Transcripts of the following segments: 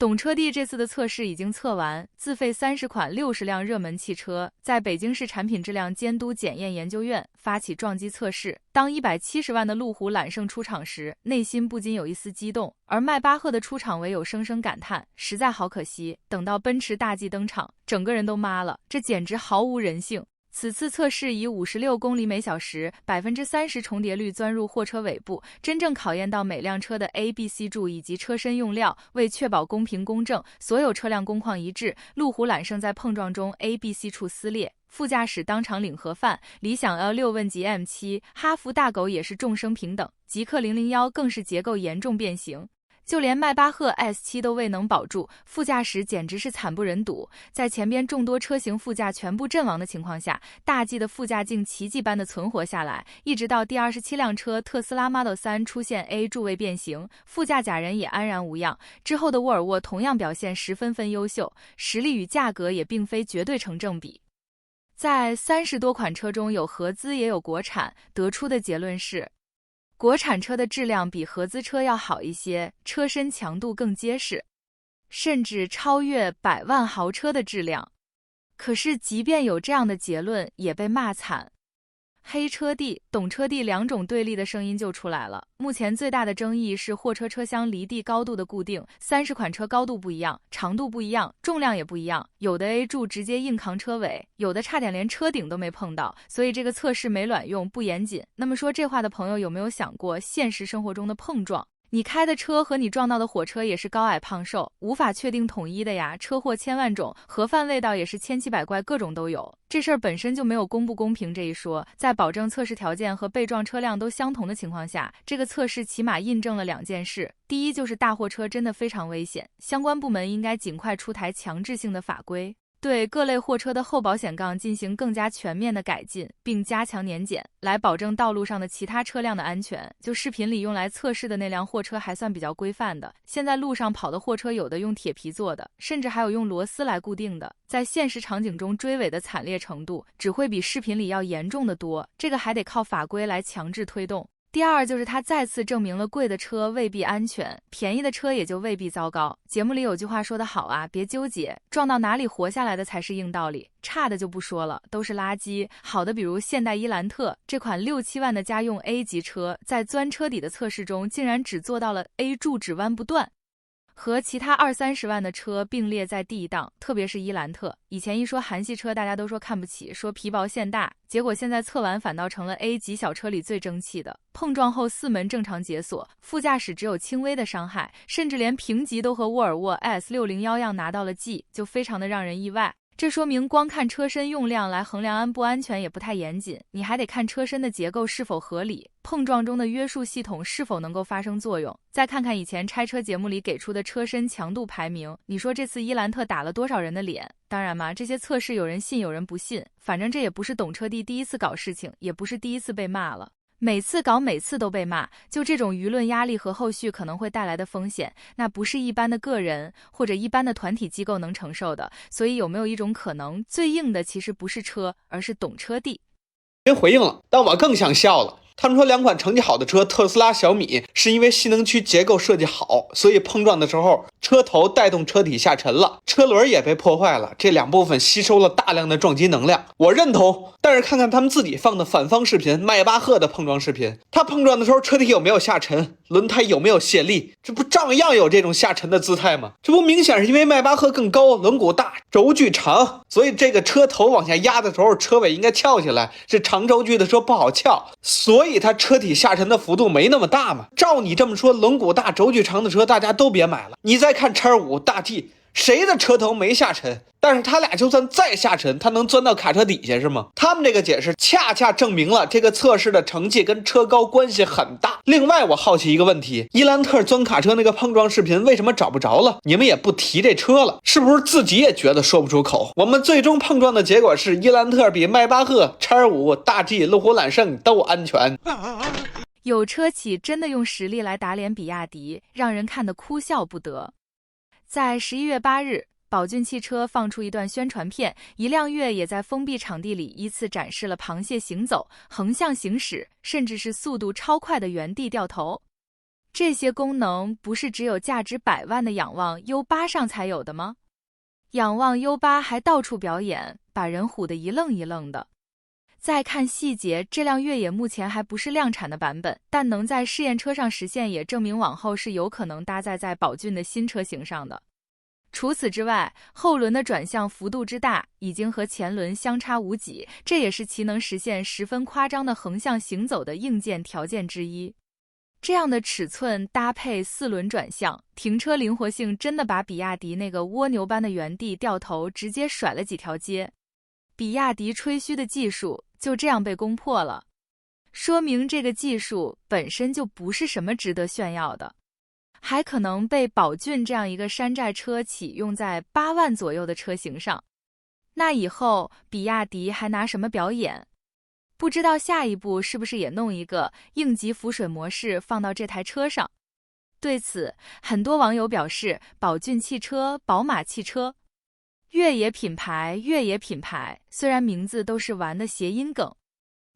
懂车帝这次的测试已经测完，自费30款60辆热门汽车在北京市产品质量监督检验研究院发起撞击测试。当170万的路虎揽胜出场时，内心不禁有一丝激动，而迈巴赫的出场唯有声声感叹，实在好可惜。等到奔驰大 G 登场，整个人都麻了，这简直毫无人性。此次测试以56公里每小时、30%重叠率钻入货车尾部，真正考验到每辆车的 A、B、C 柱以及车身用料。为确保公平公正，所有车辆工况一致，路虎揽胜在碰撞中 A、B、C 处撕裂，副驾驶当场领盒饭。理想 L6 问及 M7， 哈弗大狗也是众生平等，极氪001更是结构严重变形。就连迈巴赫 S7 都未能保住，副驾驶简直是惨不忍睹。在前边众多车型副驾全部阵亡的情况下，大 G 的副驾竟奇迹般的存活下来，一直到第27辆车特斯拉 Model 3出现 A 柱位变形，副驾假人也安然无恙。之后的沃尔沃同样表现十分优秀，实力与价格也并非绝对成正比。在30多款车中有合资也有国产，得出的结论是，国产车的质量比合资车要好一些，车身强度更结实，甚至超越100万豪车的质量。可是即便有这样的结论，也被骂惨。黑车帝、懂车帝两种对立的声音就出来了。目前最大的争议是货车车厢离地高度的固定，30款车高度不一样，长度不一样，重量也不一样，有的 A 柱直接硬扛车尾，有的差点连车顶都没碰到，所以这个测试没卵用，不严谨。那么说这话的朋友有没有想过现实生活中的碰撞？你开的车和你撞到的火车也是高矮胖瘦，无法确定统一的呀。车祸千万种，盒饭味道也是千奇百怪，各种都有。这事儿本身就没有公不公平这一说，在保证测试条件和被撞车辆都相同的情况下，这个测试起码印证了2件事。第一就是大货车真的非常危险，相关部门应该尽快出台强制性的法规，对各类货车的后保险杠进行更加全面的改进，并加强年检，来保证道路上的其他车辆的安全。就视频里用来测试的那辆货车还算比较规范的，现在路上跑的货车有的用铁皮做的，甚至还有用螺丝来固定的，在现实场景中追尾的惨烈程度只会比视频里要严重的多，这个还得靠法规来强制推动。第二就是它再次证明了贵的车未必安全，便宜的车也就未必糟糕。节目里有句话说得好啊，别纠结，撞到哪里活下来的才是硬道理，差的就不说了，都是垃圾。好的比如现代伊兰特这款6-7万的家用 A 级车，在钻车底的测试中竟然只做到了 A 柱只弯不断，和其他20-30万的车并列在第一档。特别是伊兰特，以前一说韩系车大家都说看不起，说皮薄馅大，结果现在测完反倒成了 A 级小车里最争气的。碰撞后4门正常解锁，副驾驶只有轻微的伤害，甚至连评级都和沃尔沃 S601样拿到了 G， 就非常的让人意外。这说明光看车身用量来衡量安不安全也不太严谨，你还得看车身的结构是否合理，碰撞中的约束系统是否能够发生作用。再看看以前拆车节目里给出的车身强度排名，你说这次伊兰特打了多少人的脸？当然嘛，这些测试有人信有人不信，反正这也不是懂车帝第一次搞事情，也不是第一次被骂了。每次搞每次都被骂，就这种舆论压力和后续可能会带来的风险，那不是一般的个人或者一般的团体机构能承受的。所以有没有一种可能，最硬的其实不是车，而是懂车帝？人回应了，但我更想笑了。他们说2款成绩好的车，特斯拉、小米，是因为吸能区结构设计好，所以碰撞的时候车头带动车体下沉了，车轮也被破坏了，这2部分吸收了大量的撞击能量。我认同，但是看看他们自己放的反方视频，迈巴赫的碰撞视频，他碰撞的时候车体有没有下沉，轮胎有没有泄力，这不照样有这种下沉的姿态吗？这不明显是因为迈巴赫更高，轮毂大，轴距长，所以这个车头往下压的时候车尾应该翘起来，是长轴距的车不好翘，所以它车体下沉的幅度没那么大嘛。照你这么说，轮毂大轴距长的车大家都别买了。你再看 X5 大 G， 谁的车头没下沉？但是他俩就算再下沉，他能钻到卡车底下是吗？他们这个解释恰恰证明了这个测试的成绩跟车高关系很大。另外我好奇一个问题，伊兰特钻卡车那个碰撞视频为什么找不着了？你们也不提这车了，是不是自己也觉得说不出口？我们最终碰撞的结果是伊兰特比迈巴赫、X5、大 G、路虎揽胜都安全。有车企真的用实力来打脸比亚迪，让人看得哭笑不得。在11月8日，宝骏汽车放出一段宣传片，一辆越野在封闭场地里依次展示了螃蟹行走、横向行驶，甚至是速度超快的原地掉头。这些功能不是只有价值100万的仰望 U8 上才有的吗？仰望 U8 还到处表演，把人唬得一愣一愣的。再看细节，这辆越野目前还不是量产的版本，但能在试验车上实现，也证明往后是有可能搭载在宝骏的新车型上的。除此之外，后轮的转向幅度之大，已经和前轮相差无几，这也是其能实现十分夸张的横向行走的硬件条件之一。这样的尺寸搭配4轮转向，停车灵活性真的把比亚迪那个蜗牛般的原地掉头直接甩了几条街。比亚迪吹嘘的技术就这样被攻破了，说明这个技术本身就不是什么值得炫耀的，还可能被宝骏这样一个山寨车企用在8万左右的车型上。那以后比亚迪还拿什么表演？不知道下一步是不是也弄一个应急浮水模式放到这台车上？对此，很多网友表示，宝骏汽车、宝马汽车，越野品牌，虽然名字都是玩的谐音梗，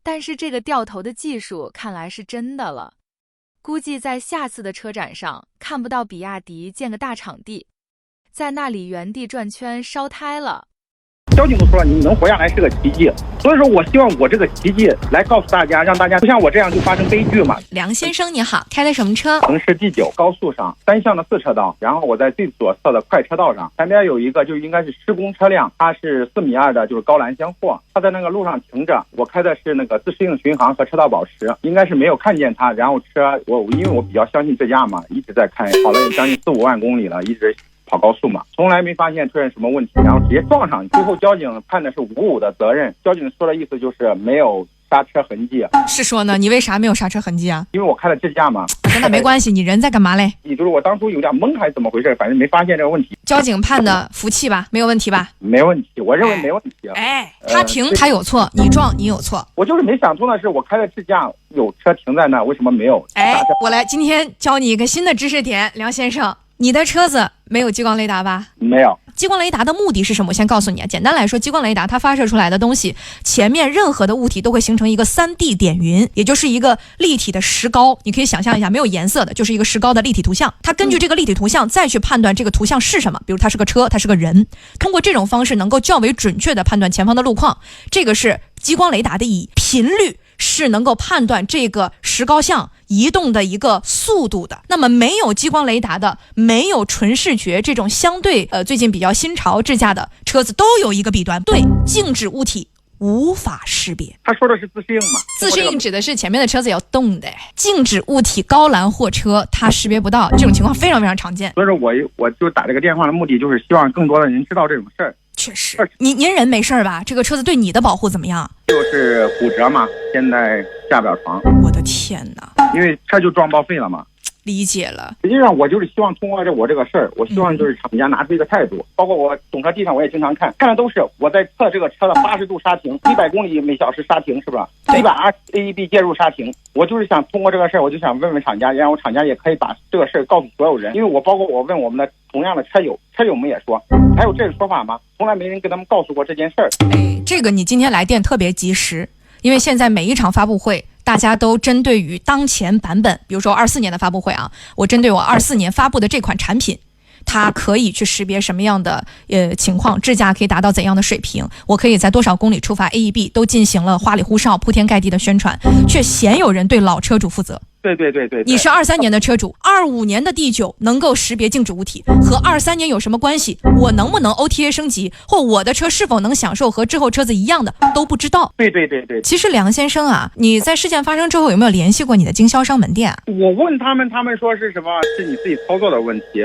但是这个掉头的技术看来是真的了。估计在下次的车展上看不到比亚迪建个大场地，在那里原地转圈烧胎了。交警都说了，你能活下来是个奇迹，所以说我希望我这个奇迹来告诉大家，让大家不像我这样就发生悲剧嘛。梁先生你好，开的什么车？城市D9高速上单向的4车道，然后我在最左侧的快车道上，前边有一个就应该是施工车辆，它是4.2米的，就是高栏厢货，它在那个路上停着，我开的是那个自适应巡航和车道保持，应该是没有看见它，然后因为我比较相信自驾嘛，一直在开，跑了将近4-5万公里了，一直跑高速嘛，从来没发现出现什么问题，然后直接撞上去。最后交警判的是55的责任，交警说的意思就是没有刹车痕迹。是说呢，你为啥没有刹车痕迹啊？因为我开了自驾嘛。那没关系，你人在干嘛嘞？也就是我当初有点懵还是怎么回事，反正没发现这个问题。交警判的服气吧，没有问题吧？没问题，我认为没问题。他停他有错，你撞你有错。我就是没想通的是，我开的自驾有车停在那，为什么没有？我来今天教你一个新的知识点，梁先生。你的车子没有激光雷达吧？没有。激光雷达的目的是什么？我先告诉你啊，简单来说，激光雷达它发射出来的东西，前面任何的物体都会形成一个3D 点云，也就是一个立体的石膏。你可以想象一下，没有颜色的，就是一个石膏的立体图像。它根据这个立体图像再去判断这个图像是什么，比如它是个车，它是个人。通过这种方式能够较为准确的判断前方的路况，这个是激光雷达的意义。频率是能够判断这个石膏像移动的一个速度的。那么没有激光雷达的，没有纯视觉这种相对最近比较新潮智驾的车子都有一个弊端，对静止物体无法识别。他说的是自适应嘛？自适应指的是前面的车子要动的，静止物体高栏货车它识别不到，这种情况非常非常常见。所以说我就打这个电话的目的就是希望更多的人知道这种事儿。确实，您人没事吧？这个车子对你的保护怎么样？就是骨折嘛，现在下不了床。我的天哪！因为车就撞报废了嘛。理解了。实际上我就是希望通过我这个事儿，我希望就是厂家拿出一个态度，包括我懂车地上我也经常看的都是我在测这个车的80度刹停，100公里每小时刹停，是吧？120 AEB 介入刹停。我就是想通过这个事儿，我就想问问厂家，然后厂家也可以把这个事儿告诉所有人，因为包括我问我们的同样的车友们也说，还有这个说法吗？从来没人跟他们告诉过这件事儿。这个你今天来电特别及时，因为现在每一场发布会大家都针对于当前版本，比如说24年的发布会啊，我针对我24年发布的这款产品，它可以去识别什么样的情况，智驾可以达到怎样的水平，我可以在多少公里触发 AEB， 都进行了花里胡哨铺天盖地的宣传，却鲜有人对老车主负责。对，你是23年的车主，25年的D9能够识别静止物体，和23年有什么关系？我能不能 OTA 升级，或我的车是否能享受和之后车子一样的都不知道。对。其实梁先生啊，你在事件发生之后有没有联系过你的经销商门店啊？我问他们说是什么？是你自己操作的问题，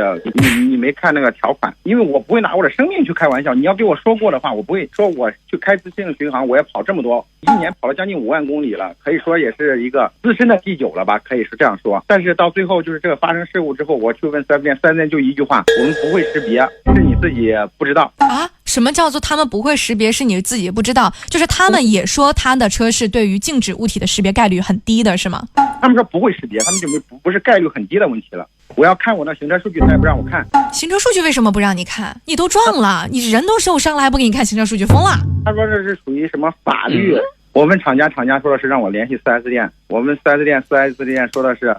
你没看那个条款，因为我不会拿我的生命去开玩笑。你要给我说过的话，我不会说我去开自适应巡航，我要跑这么多，1年跑了将近5万公里了，可以说也是一个资深的D9了吧，可以是这样说。但是到最后就是这个发生事故之后，我去问4S店，4S店就一句话，我们不会识别，是你自己不知道啊？什么叫做他们不会识别是你自己不知道？就是他们也说他的车是对于静止物体的识别概率很低的是吗？他们说不会识别，他们就不是概率很低的问题了。我要看我的行车数据，他也不让我看。行车数据为什么不让你看？你都撞了，你人都受伤了，还不给你看行车数据，疯了？他说这是属于什么法律？我问厂家说的是让我联系4S店，我问4S店说的是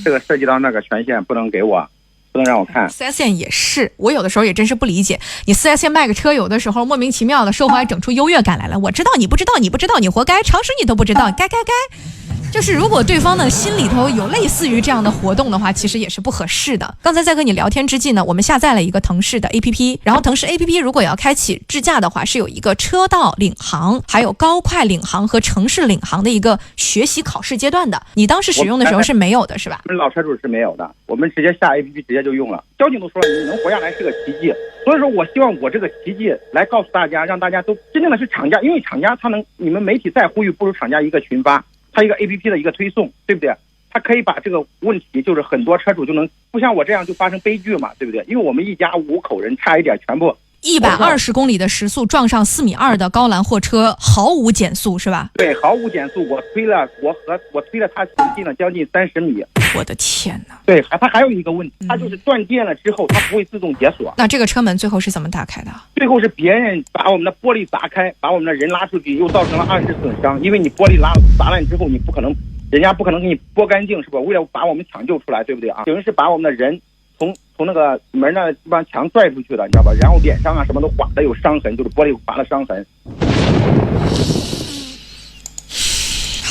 这个涉及到那个权限，不能给我，不能让我看。4S店也是，我有的时候也真是不理解，你4S店卖个车，有的时候莫名其妙的售后还整出优越感来了。我知道你不知道，你不知道你活该，常识你都不知道，该。就是如果对方呢心里头有类似于这样的活动的话，其实也是不合适的。刚才在跟你聊天之际呢，我们下载了一个腾势的 APP， 然后腾势 APP 如果要开启智驾的话，是有一个车道领航，还有高快领航和城市领航的一个学习考试阶段的。你当时使用的时候是没有的，是吧？我们老车主是没有的，我们直接下 APP 直接就用了。交警都说了，你能活下来是个奇迹。所以说我希望我这个奇迹来告诉大家，让大家都真正的是厂家，因为厂家他能，你们媒体再呼吁，不如厂家一个群发。它一个 APP 的一个推送，对不对？它可以把这个问题，就是很多车主就能不像我这样就发生悲剧嘛，对不对？因为我们一家5口人，差一点全部120公里的时速撞上4.2米的高栏货车，毫无减速是吧？对，毫无减速，我推了它行进了将近30米。我的天哪！对，它还有一个问题，它就是断电了之后，它不会自动解锁。那这个车门最后是怎么打开的？最后是别人把我们的玻璃砸开，把我们的人拉出去，又造成了2次损伤。因为你玻璃砸烂之后，你不可能，人家不可能给你剥干净，是吧？为了把我们抢救出来，对不对啊？等于是把我们的人从那个门那地方墙拽出去的，你知道吧？然后脸上啊什么都划的有伤痕，就是玻璃划了伤痕。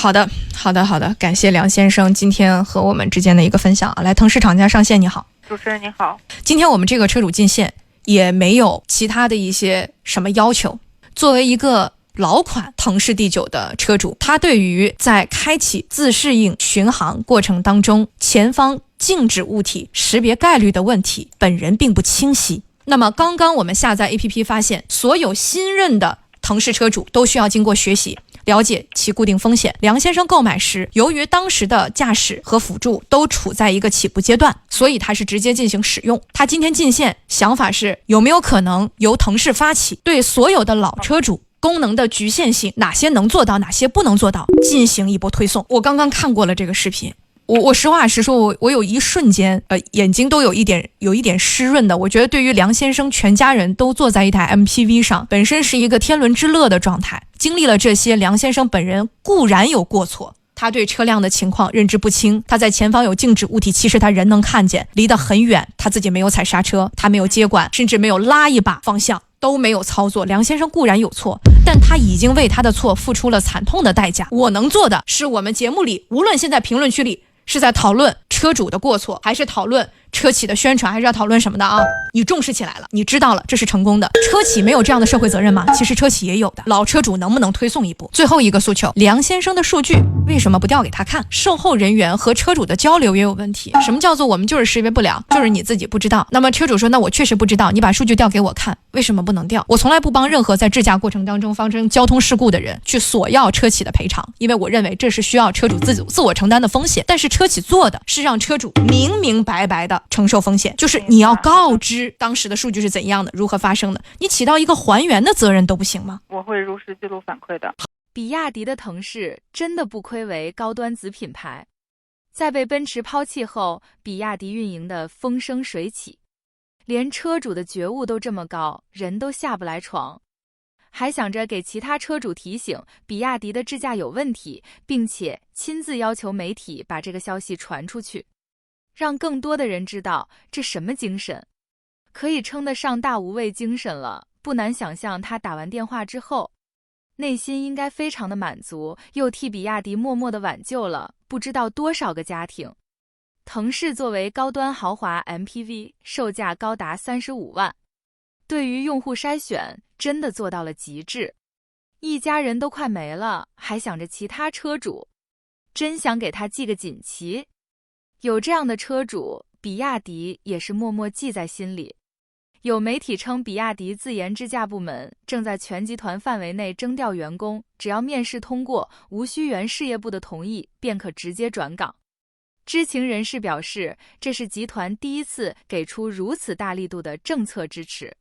好的，感谢梁先生今天和我们之间的一个分享。来，腾势厂家上线，你好，主持人你好。今天我们这个车主进线也没有其他的一些什么要求。作为一个老款腾势D9的车主，他对于在开启自适应巡航过程当中前方静止物体识别概率的问题，本人并不清晰。那么刚刚我们下载 APP 发现，所有新任的腾势车主都需要经过学习，了解其固定风险。梁先生购买时，由于当时的驾驶和辅助都处在一个起步阶段，所以他是直接进行使用。他今天进线，想法是有没有可能由腾势发起，对所有的老车主功能的局限性，哪些能做到，哪些不能做到，进行一波推送。我刚刚看过了这个视频，我实话实说，我有一瞬间眼睛都有一点湿润的。我觉得对于梁先生全家人都坐在一台 MPV 上，本身是一个天伦之乐的状态。经历了这些，梁先生本人固然有过错，他对车辆的情况认知不清，他在前方有静止物体，其实他人能看见，离得很远，他自己没有踩刹车，他没有接管，甚至没有拉一把方向，都没有操作。梁先生固然有错，但他已经为他的错付出了惨痛的代价。我能做的是，我们节目里无论现在评论区里是在讨论车主的过错，还是讨论车企的宣传，还是要讨论什么的啊？你重视起来了，你知道了，这是成功的。车企没有这样的社会责任吗？其实车企也有的。老车主能不能推送一步？最后一个诉求，梁先生的数据为什么不调给他看？售后人员和车主的交流也有问题。什么叫做我们就是识别不了？就是你自己不知道。那么车主说，那我确实不知道，你把数据调给我看，为什么不能调？我从来不帮任何在智驾过程当中发生交通事故的人去索要车企的赔偿，因为我认为这是需要车主自我承担的风险。但是车企做的是让车主明明白白的承受风险，就是你要告知当时的数据是怎样的，如何发生的，你起到一个还原的责任都不行吗？我会如实记录反馈的。比亚迪的腾势真的不亏为高端子品牌，在被奔驰抛弃后，比亚迪运营的风生水起，连车主的觉悟都这么高，人都下不来床，还想着给其他车主提醒比亚迪的智驾有问题，并且亲自要求媒体把这个消息传出去，让更多的人知道这什么精神，可以称得上大无畏精神了。不难想象他打完电话之后，内心应该非常的满足，又替比亚迪默默地挽救了不知道多少个家庭。腾势作为高端豪华 MPV， 售价高达35万，对于用户筛选真的做到了极致。一家人都快没了，还想着其他车主，真想给他记个锦旗。有这样的车主，比亚迪也是默默记在心里。有媒体称，比亚迪自研智驾部门正在全集团范围内征调员工，只要面试通过，无需原事业部的同意，便可直接转岗。知情人士表示，这是集团第一次给出如此大力度的政策支持。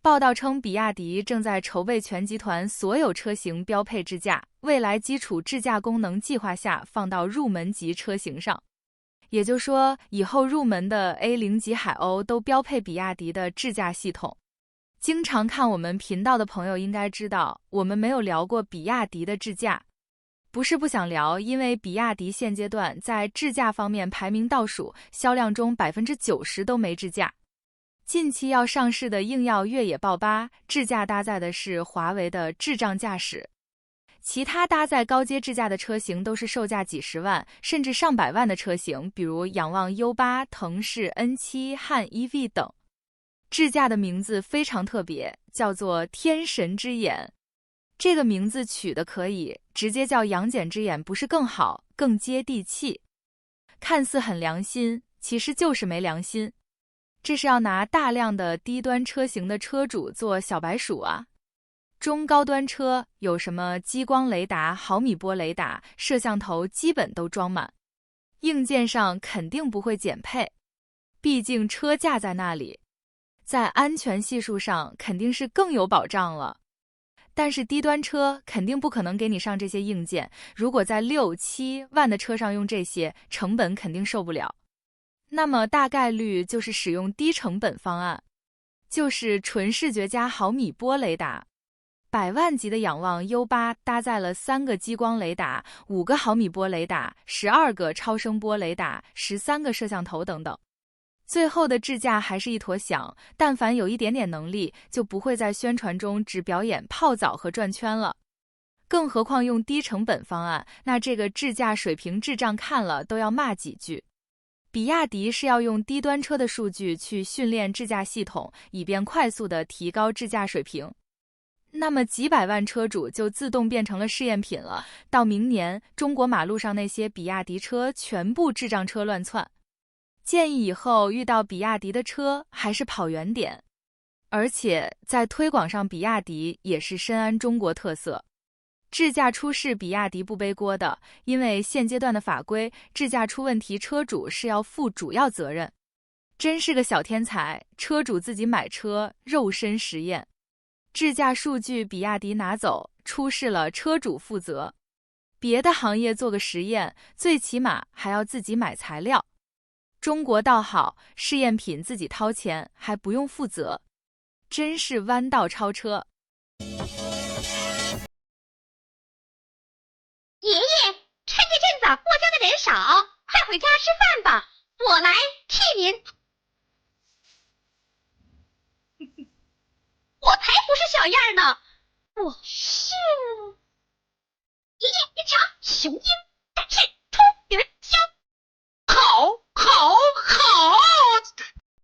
报道称，比亚迪正在筹备全集团所有车型标配智驾，未来基础智驾功能计划下放到入门级车型上。也就是说，以后入门的 A0 级海鸥都标配比亚迪的智驾系统。经常看我们频道的朋友应该知道，我们没有聊过比亚迪的智驾。不是不想聊，因为比亚迪现阶段在智驾方面排名倒数，销量中90%都没智驾。近期要上市的应耀越野豹8，智驾搭载的是华为的智障驾驶。其他搭载高阶智驾的车型都是售价几十万甚至上百万的车型，比如仰望 U8、腾势 N7、汉 EV 等。智驾的名字非常特别，叫做天神之眼。这个名字取得可以，直接叫杨戬之眼不是更好，更接地气。看似很良心，其实就是没良心。这是要拿大量的低端车型的车主做小白鼠啊！中高端车有什么激光雷达、毫米波雷达、摄像头基本都装满，硬件上肯定不会减配，毕竟车架在那里，在安全系数上肯定是更有保障了。但是低端车肯定不可能给你上这些硬件，如果在6、7万的车上用这些，成本肯定受不了。那么大概率就是使用低成本方案，就是纯视觉加毫米波雷达。100万级的仰望 U8 搭载了3个激光雷达、5个毫米波雷达、12个超声波雷达、13个摄像头等等。最后的智驾还是一坨响，但凡有一点点能力，就不会在宣传中只表演泡澡和转圈了。更何况用低成本方案，那这个智驾水平智障看了都要骂几句。比亚迪是要用低端车的数据去训练智驾系统，以便快速的提高智驾水平。那么几百万车主就自动变成了试验品了，到明年中国马路上那些比亚迪车全部智障车乱窜。建议以后遇到比亚迪的车还是跑远点，而且在推广上比亚迪也是深谙中国特色。智驾出事比亚迪不背锅的，因为现阶段的法规，智驾出问题车主是要负主要责任。真是个小天才，车主自己买车肉身实验。智驾数据比亚迪拿走，出事了车主负责。别的行业做个实验，最起码还要自己买材料。中国倒好，试验品自己掏钱，还不用负责，真是弯道超车。爷爷，趁这阵子过江的人少，快回家吃饭吧，我来替您。我才不是小样呢，我是……爷爷，您瞧，雄鹰。